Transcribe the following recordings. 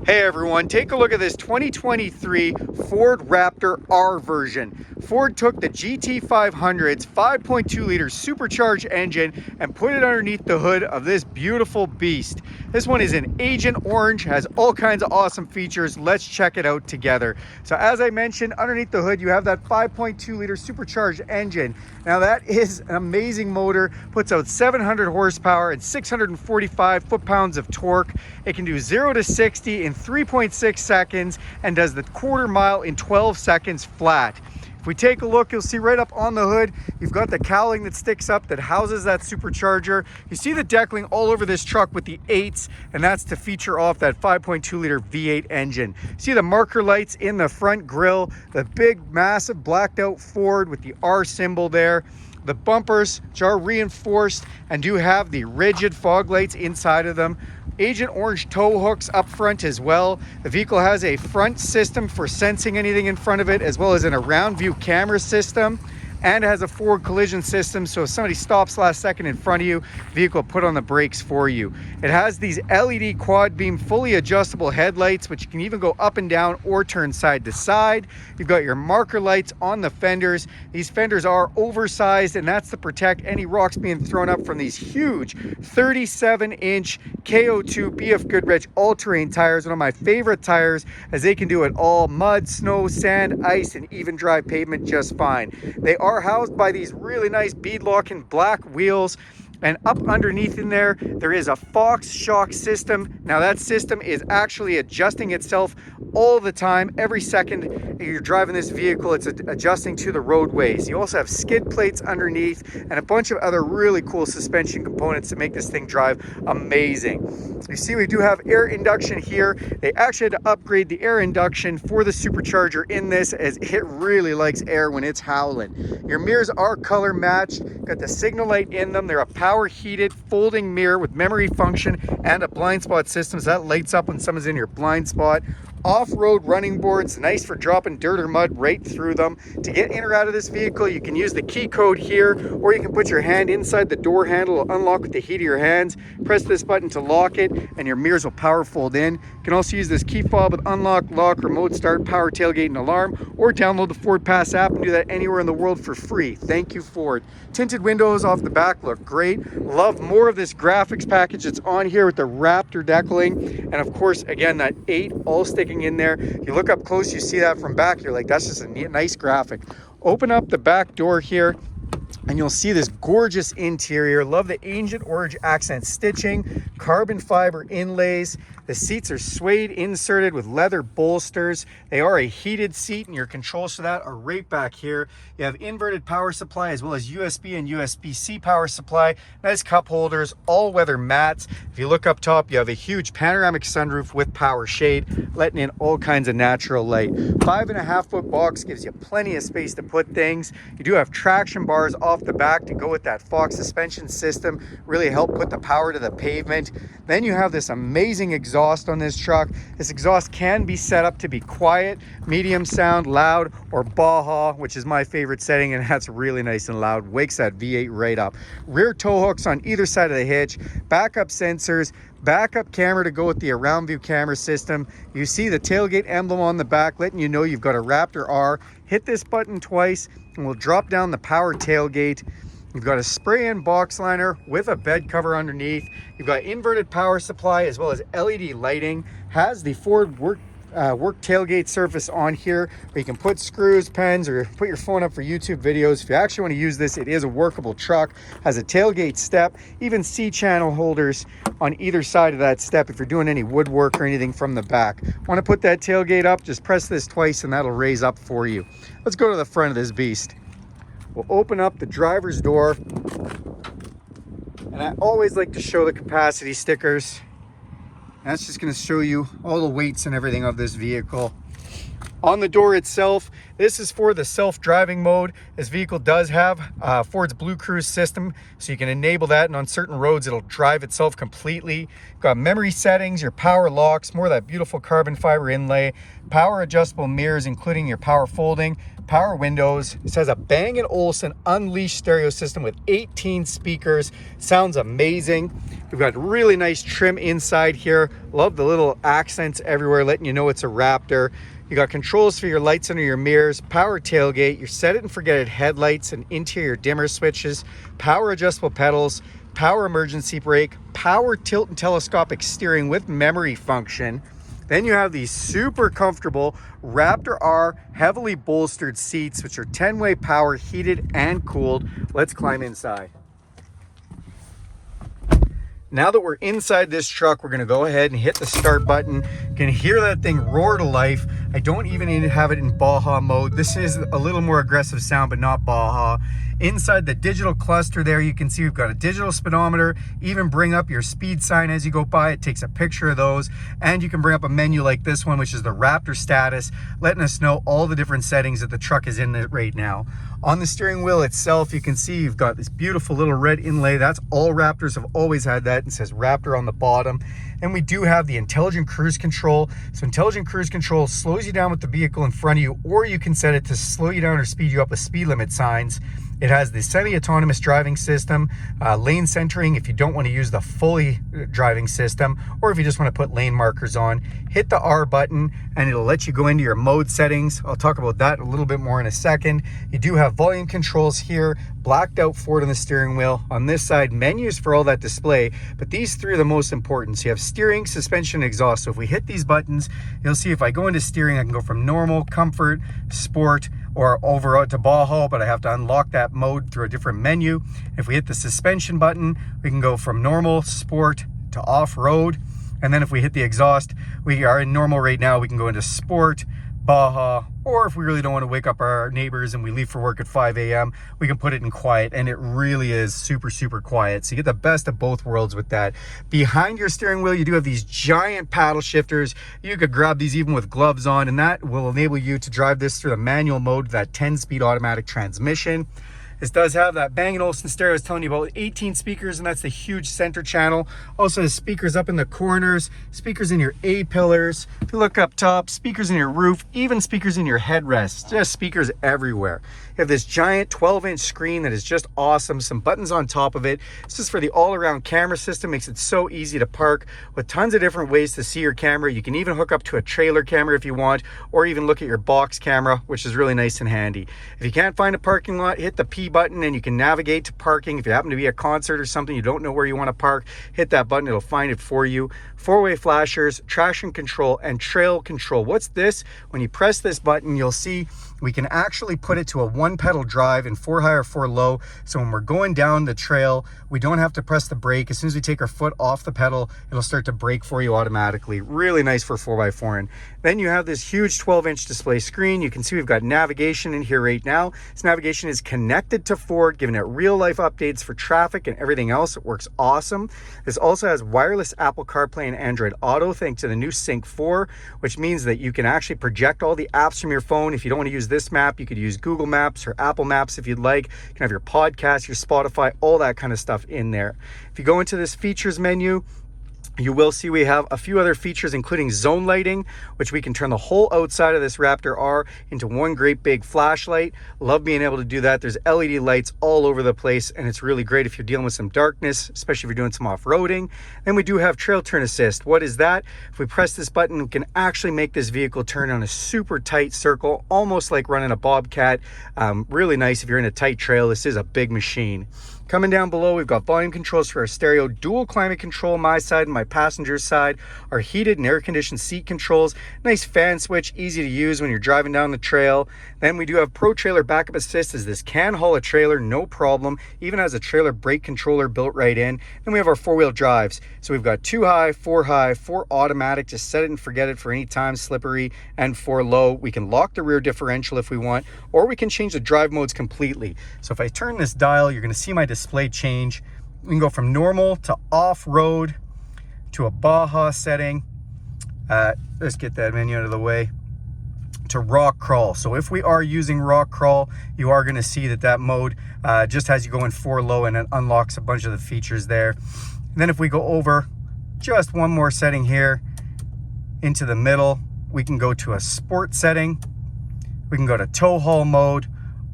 Hey everyone, take a look at this 2023 Ford Raptor R version. Ford took the GT500's 5.2 liter supercharged engine and put it underneath the hood of this beautiful beast. This one is in Agent Orange, has all kinds of awesome features. Let's check it out together. So as I mentioned, underneath the hood you have that 5.2 liter supercharged engine. Now that is an amazing motor, puts out 700 horsepower and 645 foot-pounds of torque. It can do 0 to 60 in 3.6 seconds and does the quarter mile in 12 seconds flat. If we take a look, you'll see right up on the hood, you've got the cowling that sticks up that houses that supercharger. You see the deckling all over this truck with the 8s, and that's to feature off that 5.2 liter V8 engine. See the marker lights in the front grille, the big, massive blacked out Ford with the R symbol there. The bumpers, which are reinforced and do have the rigid fog lights inside of them. Agent Orange tow hooks up front as well. The vehicle has a front system for sensing anything in front of it, as well as an around view camera system, and has a forward collision system, so if somebody stops last second in front of you, the vehicle will put on the brakes for you. It has these LED quad beam fully adjustable headlights, which you can even go up and down or turn side to side. You've got your marker lights on the fenders. These fenders are oversized, and that's to protect any rocks being thrown up from these huge 37-inch KO2 BF Goodrich all-terrain tires. One of my favorite tires, as they can do it all: mud, snow, sand, ice, and even dry pavement just fine. They are housed by these really nice bead locking black wheels, and up underneath in there is a Fox shock system. Now that system is actually adjusting itself all the time. Every second you're driving this vehicle, it's adjusting to the roadways. You also have skid plates underneath and a bunch of other really cool suspension components to make this thing drive amazing. You see we do have air induction here. They actually had to upgrade the air induction for the supercharger in this, as it really likes air when it's howling. Your mirrors are color matched, got the signal light in them. They're a power heated folding mirror with memory function and a blind spot system, so that lights up when someone's in your blind spot. Off-road running boards, nice for dropping dirt or mud right through them. To get in or out of this vehicle, you can use the key code here, or you can put your hand inside the door handle. It'll unlock with the heat of your hands. Press this button to lock it, and your mirrors will power fold in. You can also use this key fob with unlock, lock, remote start, power tailgate, and alarm, or download the Ford Pass app and do that anywhere in the world for free. Thank you, Ford. Tinted windows off the back look great. Love more of this graphics package that's on here with the Raptor deckling, and of course, again, that 8 all sticking in there. You look up close, you see that from back, you're like, that's just a nice graphic. Open up the back door here and you'll see this gorgeous interior. Love the Agent Orange accent stitching, carbon fiber inlays. The seats are suede inserted with leather bolsters. They are a heated seat, and your controls for that are right back here. You have inverted power supply as well as USB and USB-C power supply. Nice cup holders, all-weather mats. If you look up top, you have a huge panoramic sunroof with power shade, letting in all kinds of natural light. 5.5-foot box gives you plenty of space to put things. You do have traction bars off the back to go with that Fox suspension system, really help put the power to the pavement. Then you have this amazing exhaust on this truck. This exhaust can be set up to be quiet, medium sound, loud, or Baja, which is my favorite setting, and that's really nice and loud. Wakes that V8 right up. Rear tow hooks on either side of the hitch, backup sensors, backup camera to go with the around view camera system. You see the tailgate emblem on the back, letting you know you've got a Raptor R. Hit this button twice and we'll drop down the power tailgate. You've got a spray-in box liner with a bed cover underneath. You've got inverted power supply as well as LED lighting. Has the Ford work tailgate surface on here where you can put screws, pens, or put your phone up for YouTube videos. If you actually want to use this, it is a workable truck. Has a tailgate step, even C-channel holders on either side of that step if you're doing any woodwork or anything from the back. Want to put that tailgate up? Just press this twice and that'll raise up for you. Let's go to the front of this beast. We'll open up the driver's door, and I always like to show the capacity stickers. That's just going to show you all the weights and everything of this vehicle. On the door itself, this is for the self-driving mode. This vehicle does have Ford's Blue Cruise system, so you can enable that, and on certain roads it'll drive itself completely. Got memory settings, your power locks, more of that beautiful carbon fiber inlay, power adjustable mirrors including your power folding, power windows. This has a Bang & Olufsen Unleashed stereo system with 18 speakers. Sounds amazing. We've got really nice trim inside here. Love the little accents everywhere, letting you know it's a Raptor. You got controls for your lights under your mirrors, power tailgate, your set it and forget it headlights and interior dimmer switches, power adjustable pedals, power emergency brake, power tilt and telescopic steering with memory function. Then you have these super comfortable Raptor R heavily bolstered seats, which are 10-way power, heated and cooled. Let's climb inside. Now that we're inside this truck, we're gonna go ahead and hit the start button. You can hear that thing roar to life. I don't even need to have it in Baja mode. This is a little more aggressive sound, but not Baja. Inside the digital cluster there, you can see we've got a digital speedometer, even bring up your speed sign as you go by. It takes a picture of those, and you can bring up a menu like this one, which is the Raptor status, letting us know all the different settings that the truck is in right now. On the steering wheel itself, you can see you've got this beautiful little red inlay. That's all Raptors have always had that. It says Raptor on the bottom. And we do have the intelligent cruise control. So intelligent cruise control slows you down with the vehicle in front of you, or you can set it to slow you down or speed you up with speed limit signs. It has the semi-autonomous driving system, lane centering if you don't want to use the fully driving system, or if you just want to put lane markers on. Hit the R button and it'll let you go into your mode settings. I'll talk about that a little bit more in a second. You do have volume controls here, blacked out Ford on the steering wheel. On this side, menus for all that display, but these three are the most important. So you have steering, suspension, and exhaust. So if we hit these buttons, you'll see if I go into steering, I can go from normal, comfort, sport, or over to Baja, but I have to unlock that mode through a different menu. If we hit the suspension button, we can go from normal, sport, to off-road. And then if we hit the exhaust, we are in normal right now, we can go into sport, Baja, or if we really don't want to wake up our neighbors and we leave for work at 5 a.m., we can put it in quiet, and it really is super, super quiet. So you get the best of both worlds with that. Behind your steering wheel, you do have these giant paddle shifters. You could grab these even with gloves on, and that will enable you to drive this through the manual mode, that 10-speed automatic transmission. This does have that Bang & Olufsen stereo I was telling you about, 18 speakers, and that's the huge center channel. Also has speakers up in the corners, speakers in your A-pillars. If you look up top, speakers in your roof, even speakers in your headrests, just speakers everywhere. You have this giant 12-inch screen that is just awesome, some buttons on top of it. This is for the all-around camera system, makes it so easy to park with tons of different ways to see your camera. You can even hook up to a trailer camera if you want, or even look at your box camera, which is really nice and handy. If you can't find a parking lot, hit the P button and you can navigate to parking. If you happen to be at a concert or something, you don't know where you want to park, hit that button, it'll find it for you. Four-way flashers, traction control, and trail control. What's this? When you press this button, you'll see we can actually put it to a one-pedal drive in 4 high or 4 low. So when we're going down the trail, we don't have to press the brake. As soon as we take our foot off the pedal, it'll start to brake for you automatically. Really nice for 4x4. And then you have this huge 12-inch display screen. You can see we've got navigation in here right now. This navigation is connected to Ford, giving it real-life updates for traffic and everything else. It works awesome. This also has wireless Apple CarPlay and Android Auto thanks to the new Sync 4, which means that you can actually project all the apps from your phone. If you don't want to use this map, you could use Google Maps or Apple Maps if you'd like. You can have your podcast, your Spotify, all that kind of stuff in there. If you go into this features menu, you will see we have a few other features, including zone lighting, which we can turn the whole outside of this Raptor R into one great big flashlight. Love being able to do that. There's LED lights all over the place, and it's really great if you're dealing with some darkness, especially if you're doing some off-roading. Then we do have trail turn assist. What is that? If we press this button, we can actually make this vehicle turn on a super tight circle, almost like running a Bobcat. Really nice if you're in a tight trail. This is a big machine. Coming down below, we've got volume controls for our stereo, dual climate control, my side and my passenger's side, our heated and air-conditioned seat controls, nice fan switch, easy to use when you're driving down the trail. Then we do have Pro Trailer Backup Assist, as this can haul a trailer, no problem, even has a trailer brake controller built right in. Then we have our four-wheel drives. So we've got 2 high, 4 automatic, just set it and forget it for any time, slippery, and 4 low. We can lock the rear differential if we want, or we can change the drive modes completely. So if I turn this dial, you're gonna see my display change. We can go from normal to off-road to a Baja setting. Let's get that menu out of the way. to rock crawl. So if we are using rock crawl, you are going to see that mode just has you go in 4 low, and it unlocks a bunch of the features there. And then if we go over just one more setting here into the middle, we can go to a sport setting, we can go to tow haul mode,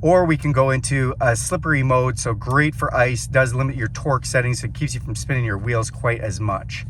or we can go into a slippery mode. So great for ice, does limit your torque settings, so it keeps you from spinning your wheels quite as much.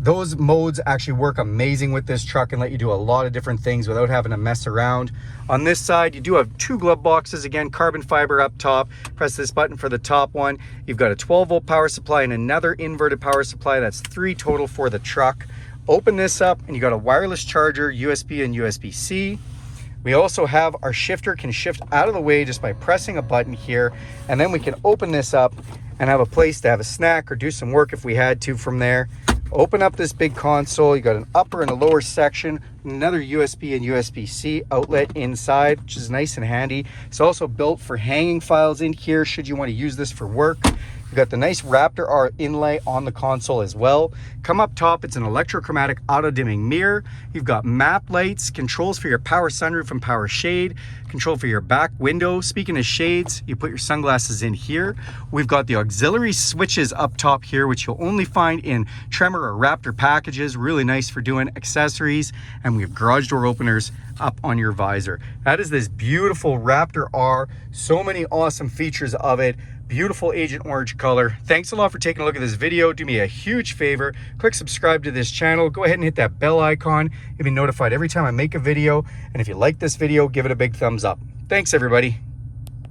Those modes actually work amazing with this truck and let you do a lot of different things without having to mess around. On this side, you do have 2 glove boxes, again, carbon fiber up top. Press this button for the top one. You've got a 12-volt power supply and another inverted power supply. That's 3 total for the truck. Open this up and you got a wireless charger, USB and USB-C. We also have our shifter, can shift out of the way just by pressing a button here, and then we can open this up and have a place to have a snack or do some work if we had to from there. Open up this big console, you got an upper and a lower section, another USB and USB-C outlet inside, which is nice and handy. It's also built for hanging files in here should you want to use this for work. You've got the nice Raptor R inlay on the console as well. Come up top, it's an electrochromatic auto-dimming mirror. You've got map lights, controls for your power sunroof and power shade, control for your back window. Speaking of shades, you put your sunglasses in here. We've got the auxiliary switches up top here, which you'll only find in Tremor or Raptor packages. Really nice for doing accessories. And we have garage door openers up on your visor. That is this beautiful Raptor R. So many awesome features of it. Beautiful Agent Orange color. Thanks a lot for taking a look at this video. Do me a huge favor, click subscribe to this channel. Go ahead and hit that bell icon. You'll be notified every time I make a video. And if you like this video, give it a big thumbs up. Thanks, everybody.